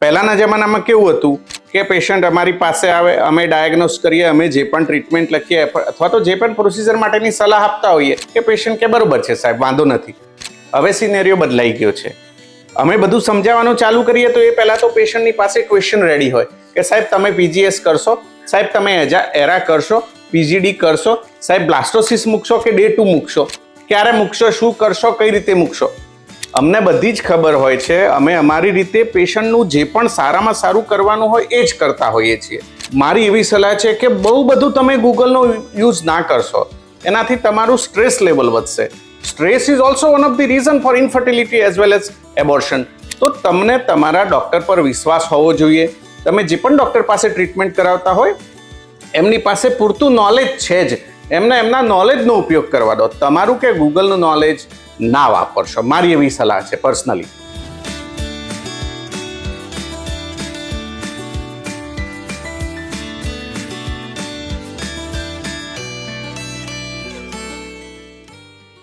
પહેલાના જમાનામાં કેવું હતું કે પેશન્ટ અમારી પાસે આવે, અમે ડાયગ્નોસ કરીએ, અમે જે પણ ટ્રીટમેન્ટ લખીએ અથવા તો જે પણ પ્રોસિજર માટેની સલાહ આપતા હોઈએ કે પેશન્ટ કે બરોબર છે સાહેબ, વાંધો નથી. હવે સિનેરિયો બદલાઈ ગયો છે. અમે બધું સમજાવવાનું ચાલુ કરીએ તો એ પહેલાં તો પેશન્ટની પાસે ક્વેશ્ચન રેડી હોય કે સાહેબ તમે પીજીએસ કરશો, સાહેબ તમે એરા કરશો, પીજીડી કરશો, સાહેબ બ્લાસ્ટોસિસ મૂકશો કે ડે 2 મૂકશો, ક્યારે મૂકશો, શું કરશો, કઈ રીતે મૂકશો. અમને બધી જ ખબર હોય છે. અમે અમારી રીતે પેશન્ટનું જે પણ સારામાં સારું કરવાનું હોય એ જ કરતા હોઈએ છીએ. મારી એવી સલાહ છે કે બહુ બધું તમે ગૂગલનો યુઝ ના કરશો, એનાથી તમારું સ્ટ્રેસ લેવલ વધશે. Stress is also one of the reason four infertility as well as abortion. તો તમને તમારા ડૉક્ટર પર વિશ્વાસ હોવો જોઈએ. તમે જે પણ ડૉક્ટર પાસે ટ્રીટમેન્ટ કરાવતા હોય એમની પાસે પૂરતું નોલેજ છે જ, એમને એમના નોલેજનો ઉપયોગ કરવા દો. તમારું કે ગૂગલનું નોલેજ ના વાપરશો. મારી એવી સલાહ છે પર્સનલી.